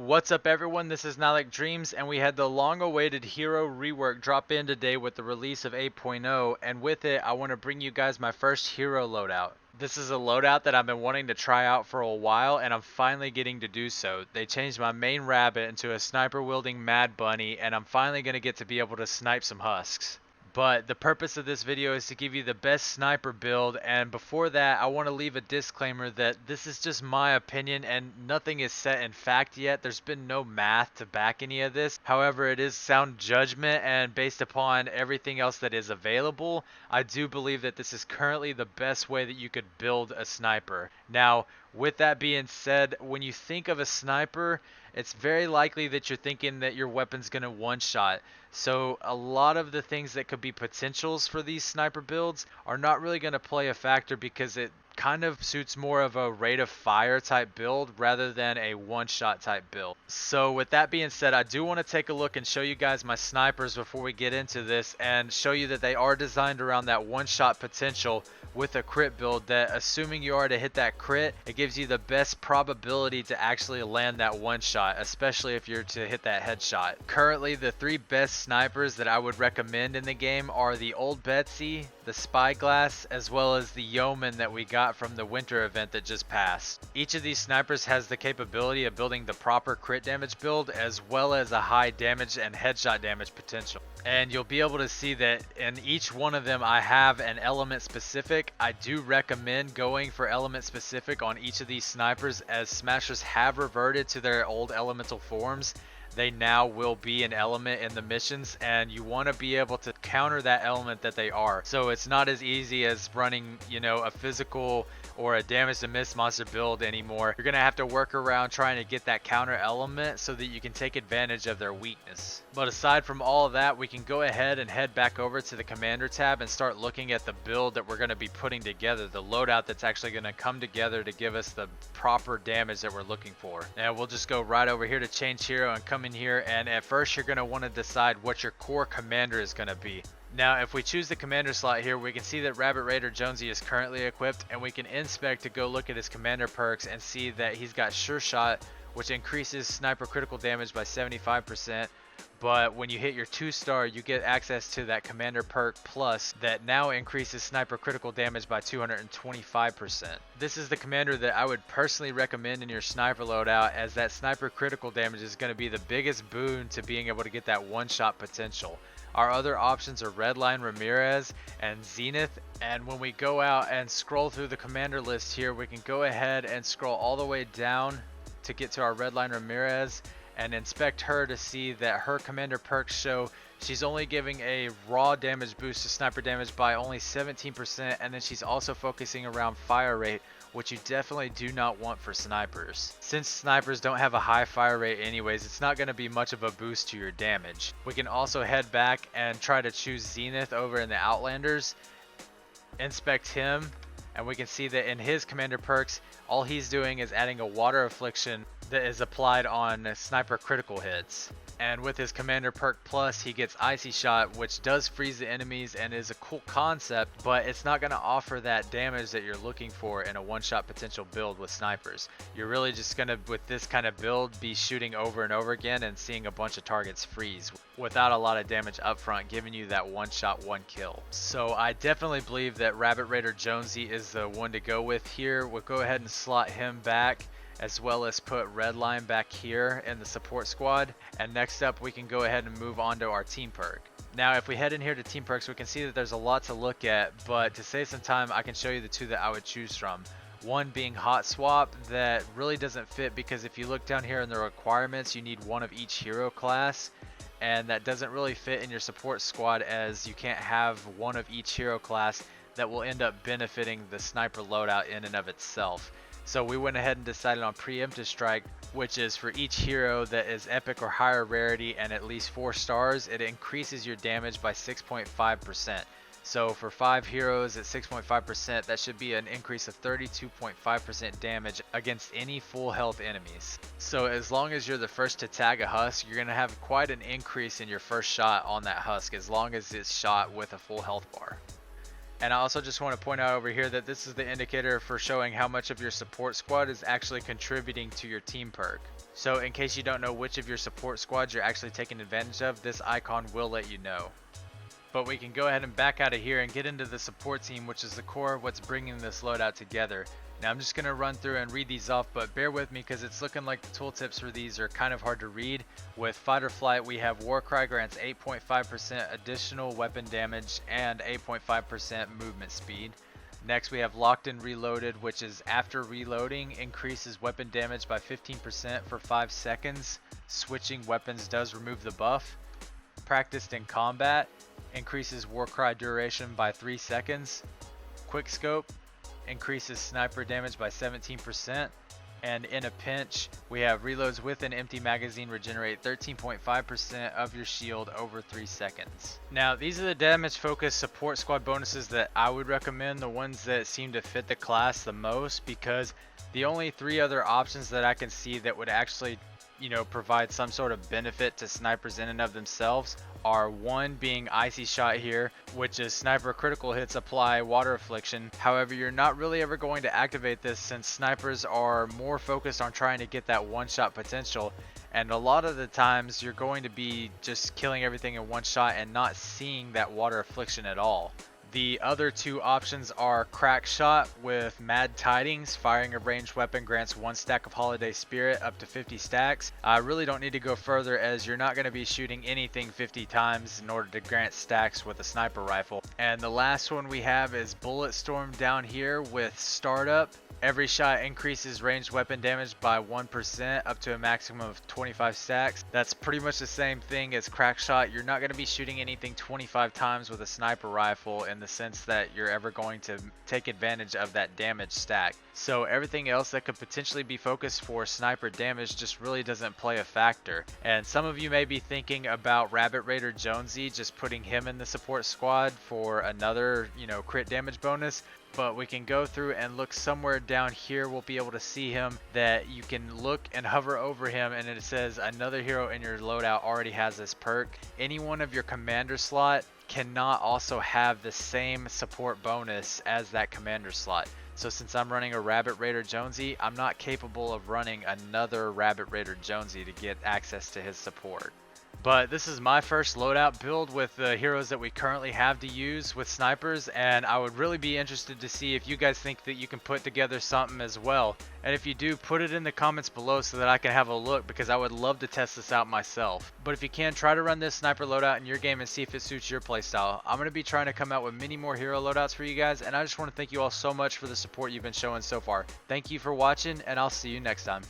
What's up everyone, this is NyhlekDreams, and we had the long-awaited hero rework drop in today with the release of 8.0, and with it I want to bring you guys my first hero loadout. This is a loadout that I've been wanting to try out for a while, and I'm finally getting to do so. They changed my main rabbit into a sniper-wielding Mad Bunny, and I'm finally going to get to be able to snipe some husks. But the purpose of this video is to give you the best sniper build, and before that I want to leave a disclaimer that this is just my opinion and nothing is set in fact yet. There's been no math to back any of this. However, it is sound judgment, and based upon everything else that is available, I do believe that this is currently the best way that you could build a sniper. Now, with that being said, when you think of a sniper, it's very likely that you're thinking that your weapon's going to one-shot. So a lot of the things that could be potentials for these sniper builds are not really going to play a factor because it kind of suits more of a rate of fire type build rather than a one-shot type build. So with that being said, I do want to take a look and show you guys my snipers before we get into this and show you that they are designed around that one-shot potential with a crit build that, assuming you are to hit that crit, it gives you the best probability to actually land that one shot, especially if you're to hit that headshot. Currently, the three best snipers that I would recommend in the game are the Old Betsy, the Spyglass, as well as the Yeoman that we got from the winter event that just passed. Each of these snipers has the capability of building the proper crit damage build as well as a high damage and headshot damage potential. And you'll be able to see that in each one of them I have an element specific. I do recommend going for element specific on each of these snipers, as smashers have reverted to their old elemental forms. They now will be an element in the missions, and you want to be able to counter that element that they are. So it's not as easy as running, a physical or a damage to miss monster build anymore. You're going to have to work around trying to get that counter element so that you can take advantage of their weakness. But aside from all of that, we can go ahead and head back over to the commander tab and start looking at the build that we're going to be putting together, the loadout that's actually going to come together to give us the proper damage that we're looking for. And we'll just go right over here to change hero and come in here, and at first you're going to want to decide what your core commander is going to be. Now, if we choose the commander slot here, we can see that Rabbit Raider Jonesy is currently equipped, and we can inspect to go look at his commander perks and see that he's got Sure Shot, which increases sniper critical damage by 75%. But when you hit your 2-star, you get access to that Commander Perk Plus that now increases sniper critical damage by 225%. This is the commander that I would personally recommend in your sniper loadout, as that sniper critical damage is going to be the biggest boon to being able to get that one-shot potential. Our other options are Redline Ramirez and Zenith, and when we go out and scroll through the commander list here, we can go ahead and scroll all the way down to get to our Redline Ramirez and inspect her to see that her commander perks show she's only giving a raw damage boost to sniper damage by only 17%, and then she's also focusing around fire rate, which you definitely do not want for snipers. Since snipers don't have a high fire rate anyways, it's not going to be much of a boost to your damage. We can also head back and try to choose Zenith over in the Outlanders, inspect him, and we can see that in his commander perks, all he's doing is adding a water affliction that is applied on sniper critical hits. And with his commander perk plus, he gets Icy Shot, which does freeze the enemies and is a cool concept, but it's not going to offer that damage that you're looking for in a one-shot potential build with snipers. You're really just going to, with this kind of build, be shooting over and over again and seeing a bunch of targets freeze without a lot of damage up front, giving you that one-shot, one-kill. So I definitely believe that Rabbit Raider Jonesy is the one to go with here. We'll go ahead and slot him back, as well as put Redline back here in the support squad. And next up, we can go ahead and move on to our team perk. Now, if we head in here to team perks, we can see that there's a lot to look at, but to save some time, I can show you the two that I would choose from. One being Hot Swap, that really doesn't fit because if you look down here in the requirements, you need one of each hero class, and that doesn't really fit in your support squad, as you can't have one of each hero class that will end up benefiting the sniper loadout in and of itself. So we went ahead and decided on Preemptive Strike, which is for each hero that is epic or higher rarity and at least 4 stars, it increases your damage by 6.5%. So for 5 heroes at 6.5%, that should be an increase of 32.5% damage against any full health enemies. So as long as you're the first to tag a husk, you're going to have quite an increase in your first shot on that husk, as long as it's shot with a full health bar. And I also just want to point out over here that this is the indicator for showing how much of your support squad is actually contributing to your team perk. So in case you don't know which of your support squads you're actually taking advantage of, this icon will let you know. But we can go ahead and back out of here and get into the support team, which is the core of what's bringing this loadout together. Now I'm just going to run through and read these off, but bear with me because it's looking like the tooltips for these are kind of hard to read. With Fight or Flight, we have Warcry grants 8.5% additional weapon damage and 8.5% movement speed. Next we have Locked and Reloaded, which is after reloading increases weapon damage by 15% for 5 seconds. Switching weapons does remove the buff. Practiced in Combat increases Warcry duration by 3 seconds. Quickscope increases sniper damage by 17%, and in a pinch we have reloads with an empty magazine regenerate 13.5% of your shield over 3 seconds. Now these are the damage focused support squad bonuses that I would recommend, the ones that seem to fit the class the most, because the only 3 other options that I can see that would actually provide some sort of benefit to snipers in and of themselves are, one being Icy Shot here, which is sniper critical hits apply water affliction. However, you're not really ever going to activate this since snipers are more focused on trying to get that one shot potential, and a lot of the times you're going to be just killing everything in one shot and not seeing that water affliction at all. The other 2 options are Crack Shot with Mad Tidings. Firing a ranged weapon grants 1 stack of Holiday Spirit up to 50 stacks. I really don't need to go further as you're not going to be shooting anything 50 times in order to grant stacks with a sniper rifle. And the last one we have is Bullet Storm down here with Startup. Every shot increases ranged weapon damage by 1% up to a maximum of 25 stacks. That's pretty much the same thing as Crack Shot. You're not going to be shooting anything 25 times with a sniper rifle in the sense that you're ever going to take advantage of that damage stack. So everything else that could potentially be focused for sniper damage just really doesn't play a factor. And some of you may be thinking about Rabbit Raider Jonesy, just putting him in the support squad for another, crit damage bonus. But we can go through and look somewhere down here. We'll be able to see him, that you can look and hover over him and it says another hero in your loadout already has this perk. Any one of your commander slot cannot also have the same support bonus as that commander slot. So since I'm running a Rabbit Raider Jonesy, I'm not capable of running another Rabbit Raider Jonesy to get access to his support. But this is my first loadout build with the heroes that we currently have to use with snipers, and I would really be interested to see if you guys think that you can put together something as well. And if you do, put it in the comments below so that I can have a look, because I would love to test this out myself. But if you can, try to run this sniper loadout in your game and see if it suits your playstyle. I'm going to be trying to come out with many more hero loadouts for you guys, and I just want to thank you all so much for the support you've been showing so far. Thank you for watching, and I'll see you next time.